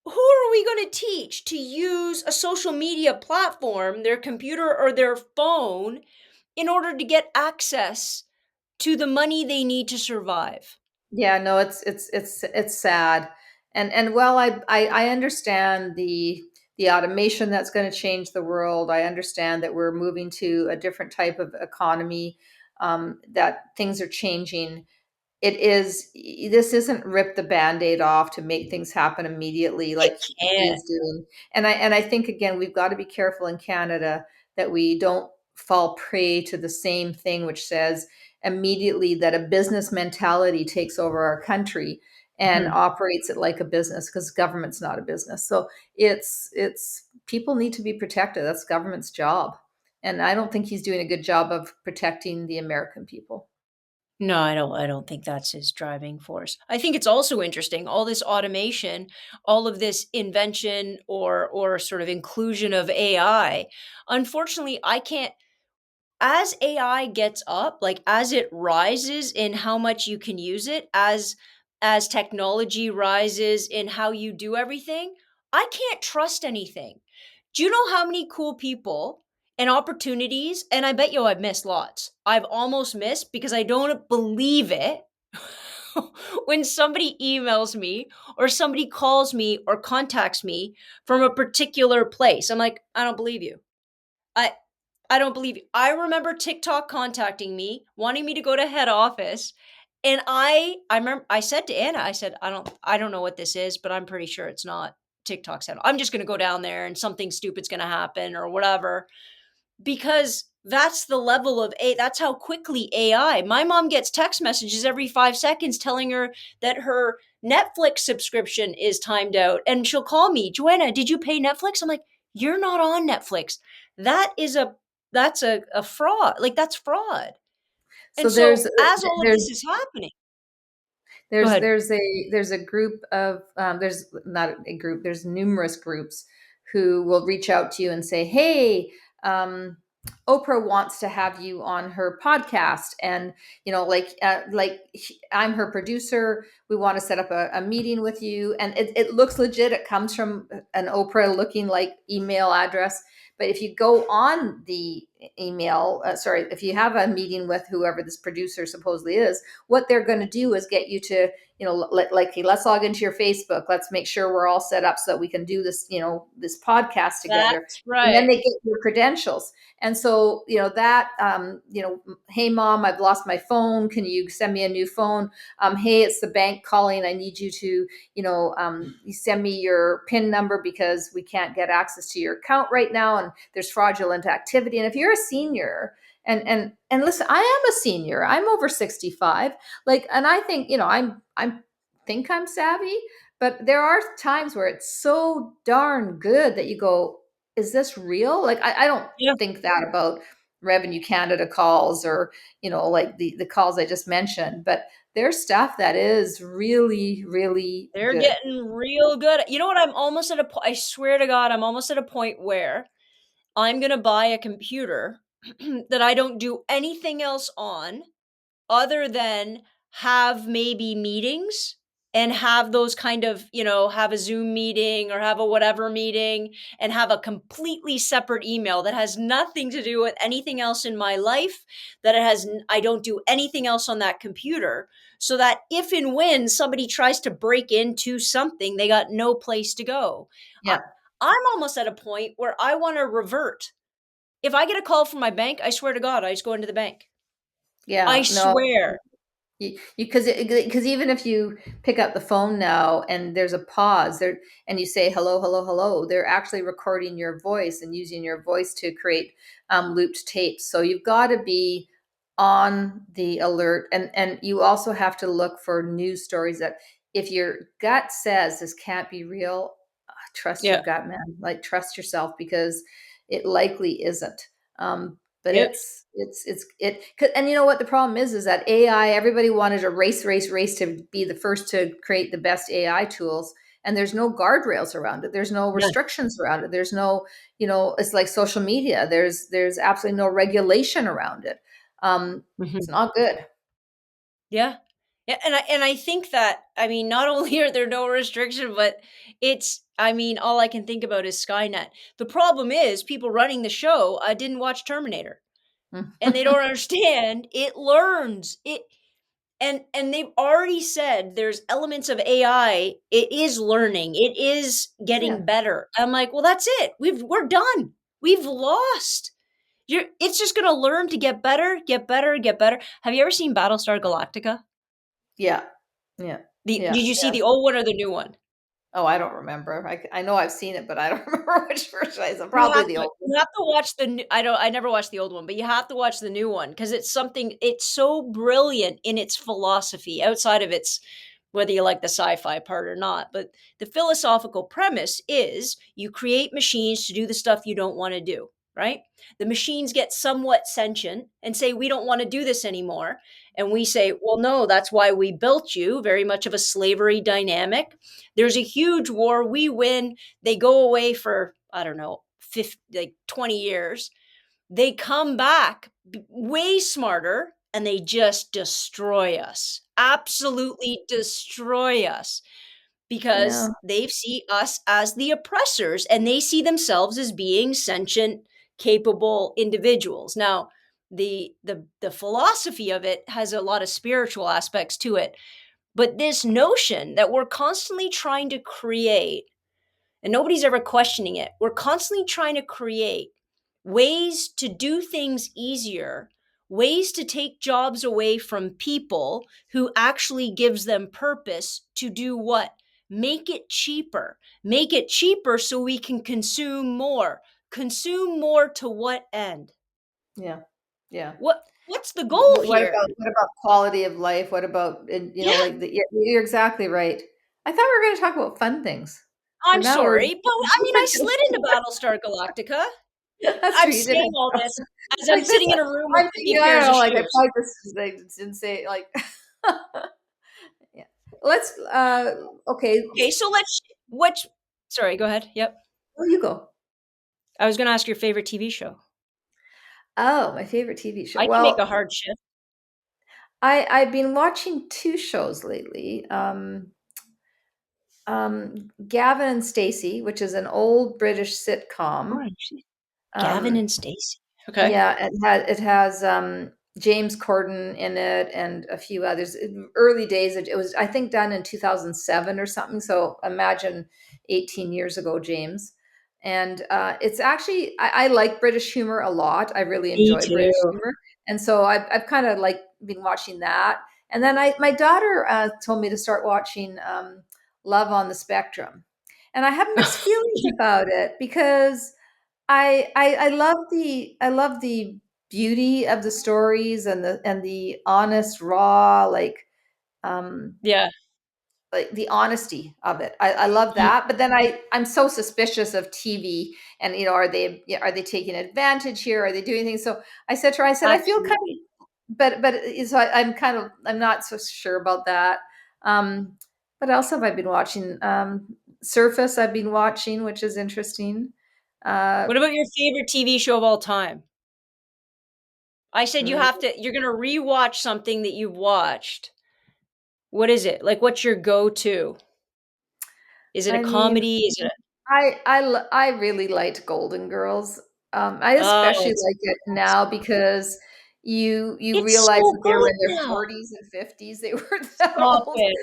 who are we going to teach to use a social media platform, their computer or their phone, in order to get access to the money they need to survive? yeah, no, it's sad. And well, I understand the automation that's going to change the world. I understand that we're moving to a different type of economy, that things are changing. It is, this isn't rip the band-aid off to make things happen immediately It like he can't. is doing. And I think, again, we've got to be careful in Canada that we don't fall prey to the same thing, which says immediately that a business mentality takes over our country and Mhm. operates it like a business, because government's not a business. So it's people need to be protected. That's government's job. And I don't think he's doing a good job of protecting the American people. No, I don't think that's his driving force. I think it's also interesting, all this automation, all of this invention or sort of inclusion of AI. Unfortunately, I can't, as AI gets up, like as it rises in how much you can use it, as technology rises in how you do everything, I can't trust anything. Do you know how many cool people and opportunities, and I bet you I've missed lots. I've almost missed because I don't believe it. When somebody emails me or somebody calls me or contacts me from a particular place, I'm like, I don't believe you. I I don't believe you. I remember TikTok contacting me, wanting me to go to head office, and I remember I said to Anna, I said, I don't know what this is, but I'm pretty sure it's not TikTok's head. I'm just going to go down there and something stupid's going to happen or whatever, because that's the level of a that's how quickly AI. My mom gets text messages every 5 seconds telling her that her Netflix subscription is timed out, and she'll call me, "Joanna, did you pay Netflix?" I'm like, "You're not on Netflix." That is a fraud. Like, that's fraud. So And there's so as all of there's this is happening, go there's ahead. there's a there's a group of there's not a group, there's numerous groups who will reach out to you and say, hey, um, Oprah wants to have you on her podcast, and I'm her producer, we want to set up a meeting with you, and it looks legit, it comes from an Oprah looking like email address. But if you go on the email, sorry, if you have a meeting with whoever this producer supposedly is, what they're going to do is get you to, hey, let's log into your Facebook. Let's make sure we're all set up so that we can do this, this podcast together. That's And then right. they get your credentials. And so, hey, mom, I've lost my phone. Can you send me a new phone? Hey, it's the bank calling. I need you to, you send me your PIN number because we can't get access to your account right now. And there's fraudulent activity. And if you're a senior, and listen, I am a senior, I'm over 65, like, and I think, I'm think I'm savvy, but there are times where it's so darn good that you go, is this real? Like, I don't Yeah. think that about Revenue Canada calls, or like the calls I just mentioned, but there's stuff that is really, really They're good. getting real good. You know what? I'm almost at a point. I swear to God, I'm almost at a point where I'm going to buy a computer that I don't do anything else on other than have maybe meetings and have those kind of, have a Zoom meeting or have a whatever meeting and have a completely separate email that has nothing to do with anything else in my life, that I don't do anything else on that computer, so that if and when somebody tries to break into something, they got no place to go. I, Yeah. I'm almost at a point where I want to revert. If I get a call from my bank, I swear to God, I just go into the bank. I Yeah. No. swear. Because even if you pick up the phone now and there's a pause there, and you say hello, hello, hello, they're actually recording your voice and using your voice to create looped tapes. So you've got to be on the alert, and you also have to look for news stories that, if your gut says this can't be real, trust your Yeah. gut, man. Like, trust yourself, because it likely isn't. But Yeah. and you know what the problem is that AI, everybody wanted to race to be the first to create the best AI tools. and there's no guardrails around it. There's no None. restrictions around it. There's no, it's like social media. There's absolutely no regulation around it. It's Mhm. not good. Yeah. Yeah, and I think that, I mean, not only are there no restriction, but it's, I mean, all I can think about is Skynet. The problem is people running the show, didn't watch Terminator, and they don't understand it learns. And they've already said there's elements of AI, it is learning, it is getting Yeah. better. I'm like, "Well, that's it. We're done. We've lost." It's just gonna learn to get better, get better, get better. Have you ever seen Battlestar Galactica? Yeah. Yeah. Did Yeah. you see Yeah. the old one or the new one? Oh, I don't remember. I know I've seen it, but I don't remember which version I saw. You Probably have the to old one. you have to watch the new I never watched the old one, but you have to watch the new one because it's so brilliant in its philosophy outside of its, whether you like the sci-fi part or not, but the philosophical premise is you create machines to do the stuff you don't wanna do, right? The machines get somewhat sentient and say, "We don't wanna do this anymore," and we say, "Well, no, that's why we built you," very much of a slavery dynamic. There's a huge war, we win, they go away for, I don't know, 50, like 20 years. They come back way smarter and they just destroy us. Absolutely destroy us Yeah. because they see us as the oppressors and they see themselves as being sentient, capable individuals. Now, the philosophy of it has a lot of spiritual aspects to it, but this notion that we're constantly trying to create and nobody's ever questioning it. We're constantly trying to create ways to do things easier, ways to take jobs away from people who actually gives them purpose to do what? Make it cheaper. Make it cheaper so we can consume more. Consume more to what end? Yeah. Yeah. What's the goal here? What about quality of life? What about, Yeah, like you're exactly right. I thought we were going to talk about fun things. But I'm now we're sorry, but I mean, I slid into Battlestar Galactica. that's I'm true. You did saying all have this as I'm like this. sitting in a room with I'm 50 thinking, I don't pairs of know, like I shoes. probably just like, didn't say like yeah. Let's okay. Okay, so let's what sorry, go ahead. Yep. Oh, you go. I was gonna ask your favorite TV show. Oh, my favorite TV show. I can make Well, a hard shift. I've been watching two shows lately. Gavin and Stacey, which is an old British Oh, sitcom. actually, Gavin Um, and Stacey. Okay. yeah, it has James Corden in it and a few others. In early days, it was I think done in 2007 or something. So imagine 18 years ago, James. And it's actually I like British humor a lot. I really Me enjoy British too. humor, and so I've kind of like been watching that. And then my daughter told me to start watching Love on the Spectrum, and I have mixed feelings about it because I love the beauty of the stories and the honest, raw, um Yeah. like the honesty of it. I love Mhm. that. But then I'm so suspicious of TV and are they taking advantage here? Are they doing things? So I said to her, I said, I feel kind Absolutely. I'm kind of I'm not so sure about that. What else have I been watching? Surface I've been watching, which is interesting. Uh What about your favorite TV show of all time? I said you're gonna rewatch something that you've watched. What is it? Like, what's your go-to? Is it a I mean, comedy? Is it a I really liked Golden Girls. I Oh, especially it's like it now because you it's realize so that they were good in their now. 40s and 50s. They were that Stop old. it.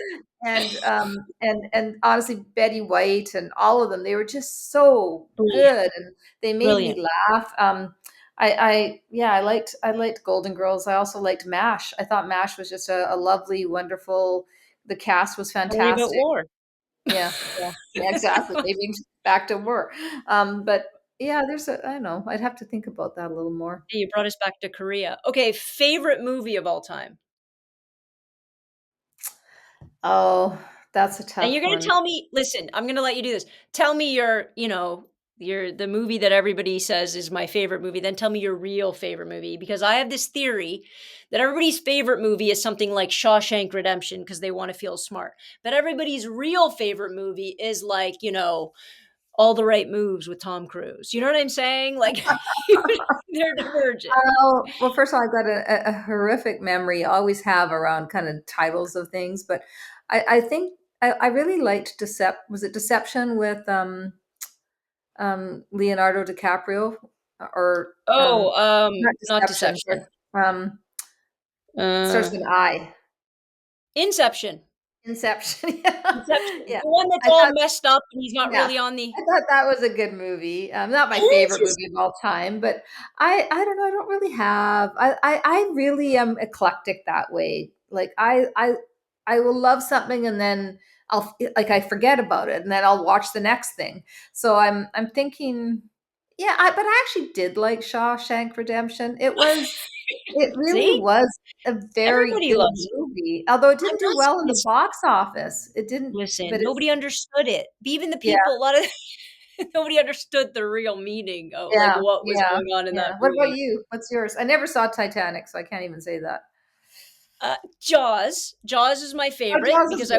And honestly, Betty White and all of them, they were just so Brilliant, good and they made me brilliant. laugh. I liked Golden Girls. I also liked MASH. I thought MASH was just a lovely, wonderful. The cast was Story about fantastic. war. Yeah, yeah, yeah, exactly. Maybe back to work. But yeah, I don't know. I'd have to think about that a little more. Hey, you brought us back to Korea. Okay, favorite movie of all time? Oh, that's a And you're tough gonna one. tell me listen, I'm gonna let you do this. Tell me your, Your the movie that everybody says is my favorite movie, then tell me your real favorite movie, because I have this theory that everybody's favorite movie is something like Shawshank Redemption because they want to feel smart. But everybody's real favorite movie is like, All the Right Moves with Tom Cruise. You know what I'm saying? Like they're divergent. Well, first of all, I've got a horrific memory. I always have around kind of titles of things, but I think I really liked was it Deception with Leonardo DiCaprio, or Oh, not not Deception, Deception. um, starts Uh with an I. Inception. Inception. Yeah, Inception. yeah. The one that's I all thought, messed up and he's not yeah, really on the I thought that was a good movie. Not my favorite movie of all time, but I don't know. I don't really have. I really am eclectic that way. Like I will love something and then I forget about it and then I'll watch the next thing. So I'm thinking, yeah. But I actually did like Shawshank Redemption. It really See? was a very Everybody good loves it. movie, although it I'm didn't do not well in saying the it's box office. It didn't, listen, but it's, nobody understood it. Even the yeah, people, a lot of nobody understood the real meaning of, like, yeah, what was yeah, going on in that yeah. What about movie. you? What's yours? I never saw Titanic, so I can't even say that. Jaws. Jaws is my Oh, favorite Jaws is because good.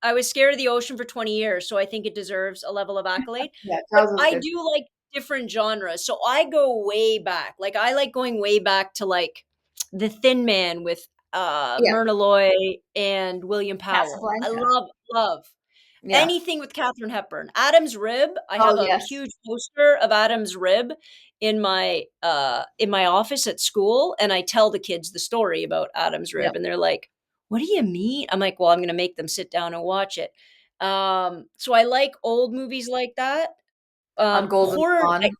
I was scared of the ocean for 20 years, so I think it deserves a level of accolade. Yeah, But Jaws is I good. do like different genres. So I go way back. Like I like going way back to like The Thin Man with Yeah, Myrna Loy and William Powell. I Casablanca. love Yeah. anything with Katharine Hepburn. Adam's Rib, I Oh, have a yes. huge poster of Adam's Rib in my office at school, and I tell the kids the story about Adam's Yeah. Rib, and they're like, "What do you mean?" I'm like, "Well, I'm going to make them sit down and watch it." So I like old movies like that. On Golden Horror, Pond.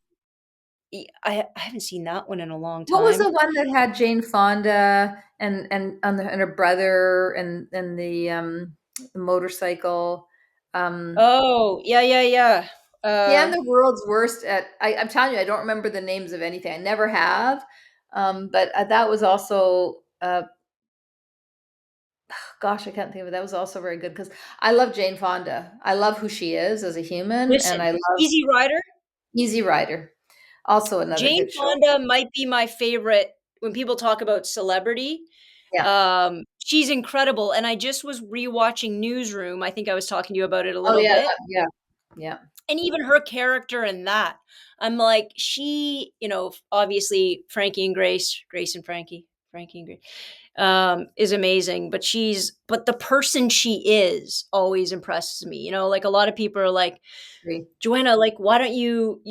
I haven't seen that one in a long What was the time. one that had Jane Fonda and her brother and the motorcycle? Um, Oh, yeah, yeah, yeah. See, I'm Uh, the world's worst at. I'm telling you, I don't remember the names of anything. I never have. But that was also. Gosh, I can't think of it. That was also very good because I love Jane Fonda. I love who she is as a human, and Listen, I love Easy Rider. Easy Rider. Also another Jane good show. Fonda might be my favorite when people talk about celebrity. Yeah. She's incredible, and I just was rewatching Newsroom. I think I was talking to you about it a Oh little yeah. bit, Yeah. Yeah. and even her character in that. I'm like, she, obviously Frankie and Grace, Grace and Frankie and Grace, is amazing. But the person she is always impresses me. Like a lot of people are like, Agree. Joanna, like, why don't you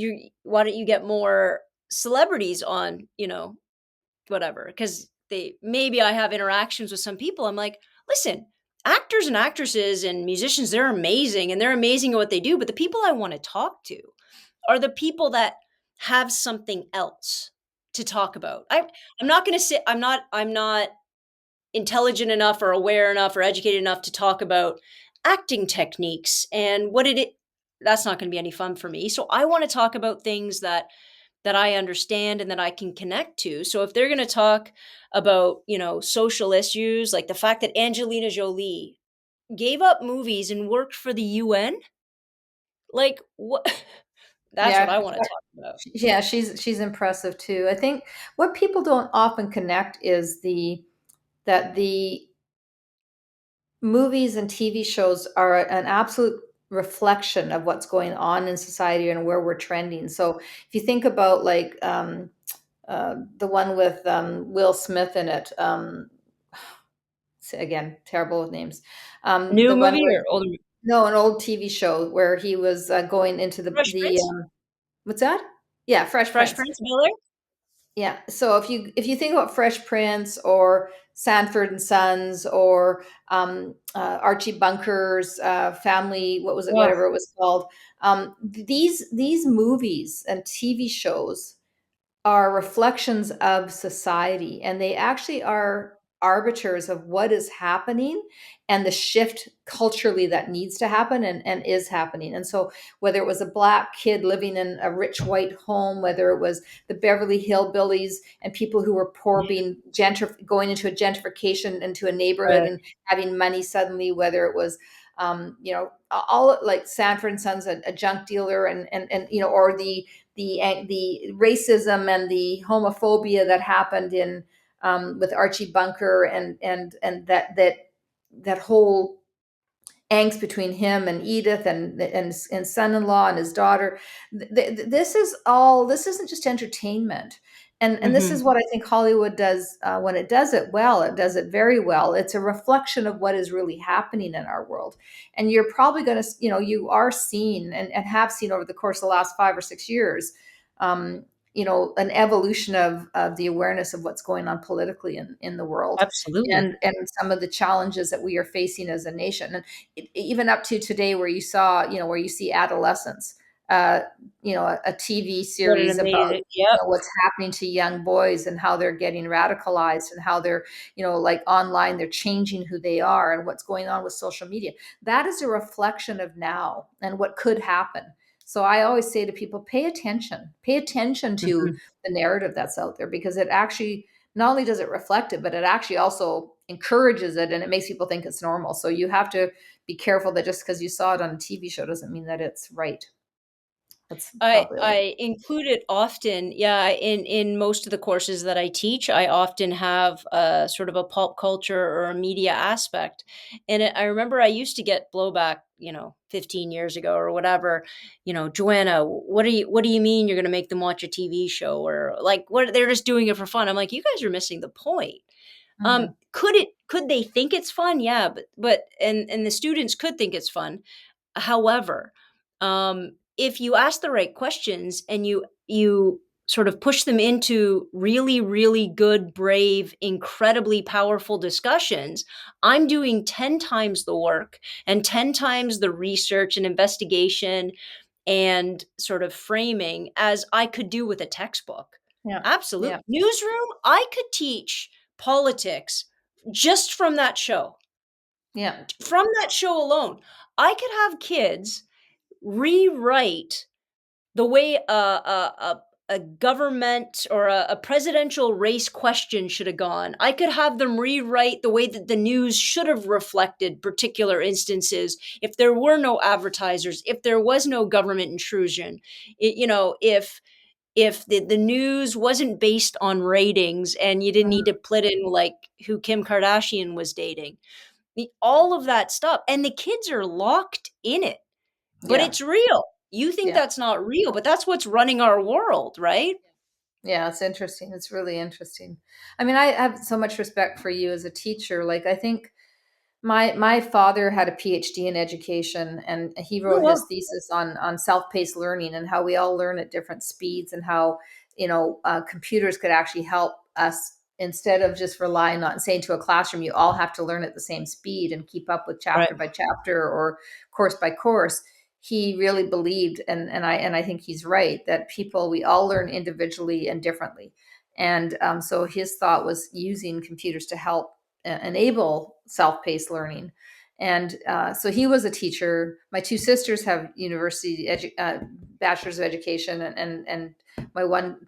get more celebrities on, whatever? Because maybe I have interactions with some people. I'm like, listen, actors and actresses and musicians, they're amazing and they're amazing at what they do. But the people I want to talk to are the people that have something else to talk about. I'm not going to say I'm not intelligent enough or aware enough or educated enough to talk about acting techniques and what it that's not going to be any fun for me. So I want to talk about things that I understand and that I can connect to. So if they're going to talk about, social issues, like the fact that Angelina Jolie gave up movies and worked for the UN, like what that's what Yeah. I want to talk about. Yeah, she's impressive too. I think what people don't often connect is the movies and TV shows are an absolute reflection of what's going on in society and where we're trending. So if you think about like the one with Will Smith in it, again, terrible with names. New The one movie where, or older movie? no, an old TV show where he was going into Fresh Prince? what's that? Yeah, Fresh Fresh Prince. Prince of Bel-Air? Yeah. So if you think about Fresh Prince or Sanford and Sons or Archie Bunker's Family, what was it, Oh, whatever it was called, these movies and TV shows are reflections of society and they actually are arbiters of what is happening and the shift culturally that needs to happen and is happening. And so whether it was a black kid living in a rich white home, whether it was the Beverly Hillbillies and people who were poor being going into a gentrification into a neighborhood right. and having money suddenly, whether it was all like Sanford and Sons, a junk dealer, and or the racism and the homophobia that happened in with Archie Bunker, and that whole angst between him and Edith, and son-in-law and his daughter. This isn't just entertainment. And this Hmm. is what I think Hollywood does. When it does it well, it does it very well. It's a reflection of what is really happening in our world. And you're probably going to, you are seeing, and have seen over the course of the last 5 or 6 years, um, an evolution of the awareness of what's going on politically in the world, Absolutely. and some of the challenges that we are facing as a nation. And even up to today, where you saw, where you see adolescents, uh, a TV What an series about, amazing. Yep. what's happening to young boys and how they're getting radicalized, and how they're, like online, they're changing who they are, and what's going on with social media. That is a reflection of now and what could happen. So I always say to people, pay attention to Hmm. the narrative that's out there, because it actually, not only does it reflect it, but it actually also encourages it, and it makes people think it's normal. So you have to be careful that just because you saw it on a TV show doesn't mean that it's right. That's probably all. I include it often, yeah, in most of the courses that I teach. I often have a sort of a pulp culture or a media aspect, and I remember I used to get blowback, 15 years ago or whatever. Joanna, what do you mean you're going to make them watch a TV show, or like what they're just doing it for fun? I'm like, you guys are missing the point. Mhm. Could they think it's fun? Yeah, but and the students could think it's fun. However, if you ask the right questions and you sort of push them into really, really good, brave, incredibly powerful discussions, I'm doing 10 times the work and 10 times the research and investigation and sort of framing as I could do with a textbook. Yeah. Absolute Yeah. newsroom, I could teach politics just from that show. Yeah. From that show alone, I could have kids rewrite the way a government or a presidential race question should have gone. I could have them rewrite the way that the news should have reflected particular instances if there were no advertisers, if there was no government intrusion, if the news wasn't based on ratings and you didn't need Mhm. to put in like who Kim Kardashian was dating. All of that stuff. And the kids are locked in it, but Yeah. it's real. You think Yeah. that's not real, but that's what's running our world, right? Yeah. It's interesting. It's really interesting. I mean, I have so much respect for you as a teacher. Like, I think my father had a PhD in education, and he Oh, wrote his well. thesis on self-paced learning, and how we all learn at different speeds, and how, computers could actually help us, instead of just relying on saying to a classroom, you all have to learn at the same speed and keep up with Right. chapter by chapter or course by course. He really believed, and I think he's right, that people, we all learn individually and differently. And so his thought was using computers to help enable self-paced learning. And so he was a teacher. My two sisters have bachelor's of education, and my one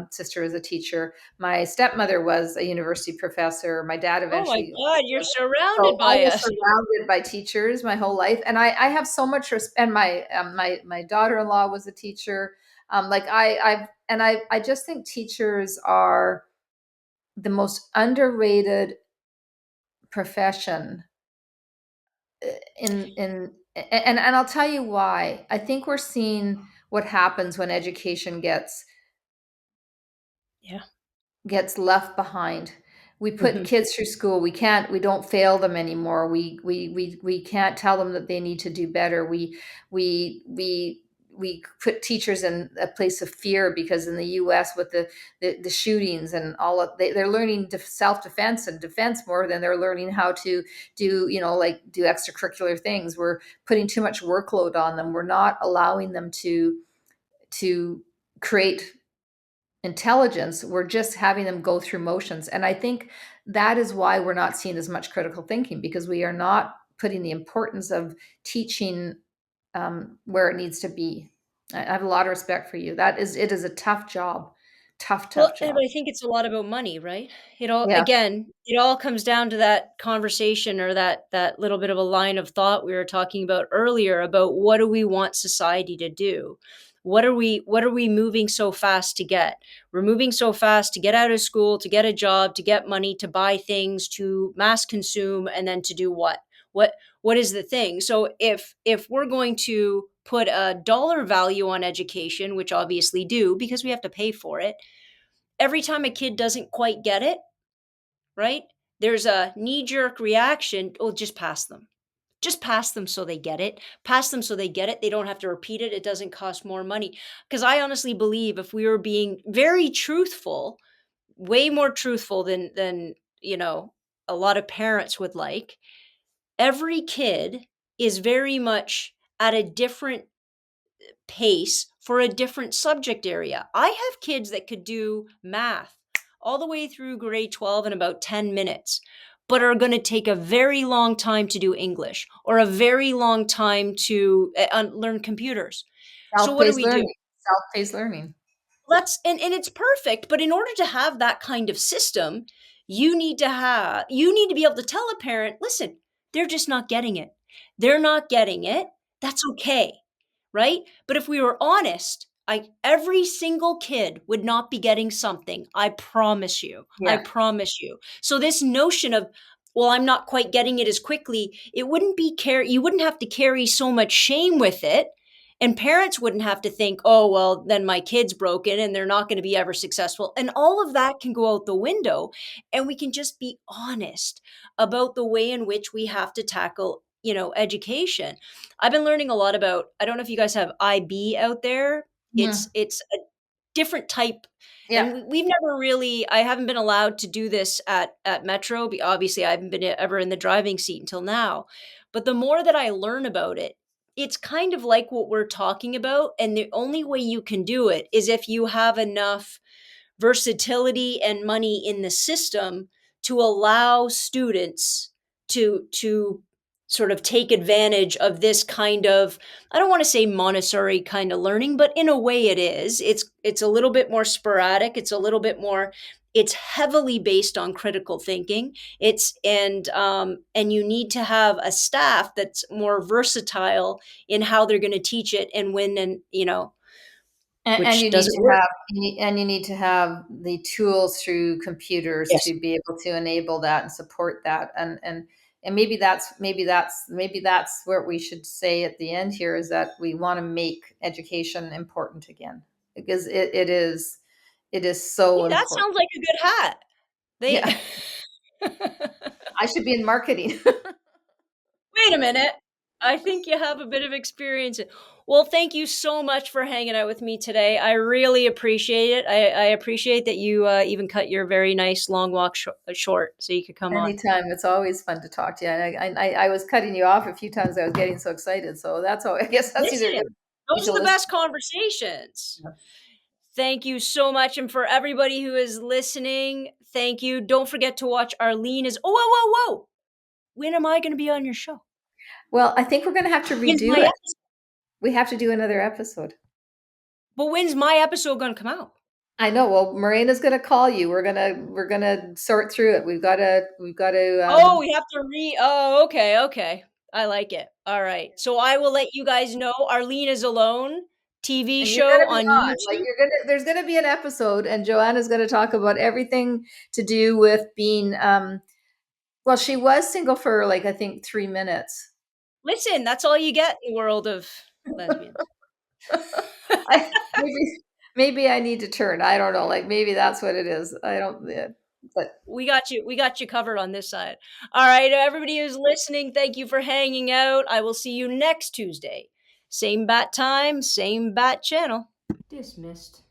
sister is a teacher. My stepmother was a university professor. My dad Oh my eventually God, you're was. So surrounded I by was us. surrounded by teachers my whole life, and I have so much respect. And my daughter-in-law was a teacher. Like I just think teachers are the most underrated profession in and I'll tell you why. I think we're seeing what happens when education Yeah. gets left behind. We put Mhm. kids through school. We don't fail them anymore. We can't tell them that they need to do better. We we we put teachers in a place of fear, because in the US, with the shootings and all of, they're learning self-defense and defense more than they're learning how to do, like do extracurricular things. We're putting too much workload on them. We're not allowing them to create intelligence. We're just having them go through motions. And I think that is why we're not seeing as much critical thinking, because we are not putting the importance of teaching where it needs to be. I have a lot of respect for you. It is a tough job. Tough, Well, tough but job. I think it's a lot about money, right? It all Yeah. again, it all comes down to that conversation or that little bit of a line of thought we were talking about earlier about what do we want society to do? What are we moving so fast to get? We're moving so fast to get out of school, to get a job, to get money, to buy things, to mass consume, and then to do what? What is the thing? So if we're going to put a dollar value on education, which obviously do because we have to pay for it, every time a kid doesn't quite get it, right? There's a knee jerk reaction. Oh, just pass them. Just pass them so they get it. Pass them so they get it. They don't have to repeat it. It doesn't cost more money. Because I honestly believe if we were being very truthful, way more truthful than a lot of parents would like, every kid is very much at a different pace for a different subject area. I have kids that could do math all the way through grade 12 in about 10 minutes, but are going to take a very long time to do English or a very long time to learn computers. So, what do Self-paced we do? learning. Self-paced learning. And it's perfect, but in order to have that kind of system, you need to be able to tell a parent, listen, they're just not getting it. They're not getting it. That's okay, right? But if we were honest, every single kid would not be getting something. I promise you. I Yeah. promise you. So this notion of, well, I'm not quite getting it as quickly, it wouldn't be you wouldn't have to carry so much shame with it. And parents wouldn't have to think, oh, well, then my kid's broken and they're not going to be ever successful. And all of that can go out the window. And we can just be honest about the way in which we have to tackle, education. I've been learning a lot about, I don't know if you guys have IB out there. Mhm. It's a different type. Yeah. And we've never really, I haven't been allowed to do this at Metro. Obviously, I haven't been ever in the driving seat until now. But the more that I learn about it, it's kind of like what we're talking about. And the only way you can do it is if you have enough versatility and money in the system to allow students to sort of take advantage of this kind of, I don't want to say Montessori kind of learning, but in a way it is. It's a little bit more sporadic, it's a little bit more, it's heavily based on critical thinking. And you need to have a staff that's more versatile in how they're going to teach it and when, and And which you need doesn't to work. have and you need to have the tools through computers Yes. to be able to enable that and support that. And maybe that's where we should say at the end here is that we want to make education important again because it is so Hey, that important. sounds like a good hat. They Yeah, I should be in marketing. Wait a minute. I think you have a bit of experience. Well, thank you so much for hanging out with me today. I really appreciate it. I appreciate that you even cut your very nice long walk short so you could come on. Anytime, it's always fun to talk to you. And I was cutting you off a few times. I was getting so excited. So that's all. I guess that's either good Listen, those to are the listen. best conversations. Thank you so much. And for everybody who is listening, thank you. Don't forget to watch Arlene is. Oh, whoa, whoa, whoa. When am I going to be on your show? Well, I think we're going to have to When's redo my it. episode? We have to do another episode. But when's my episode going to come out? I know. Well, Marina's going to call you. We're gonna sort through it. We've got to. Oh, we have to oh, okay, okay. I like it. All right. So I will let you guys know Arlene is Alone TV And you're going show to be on on. Like YouTube. there's going to be an episode, and Joanna's going to talk about everything to do with being. Well, she was single for like I think 3 minutes. Listen, that's all you get in the world of lesbians. I maybe I need to turn. I don't know. Like maybe that's what it is. I don't. Yeah, but We got you. We got you covered on this side. All right, everybody who's listening, thank you for hanging out. I will see you next Tuesday. Same bat time, same bat channel. Dismissed.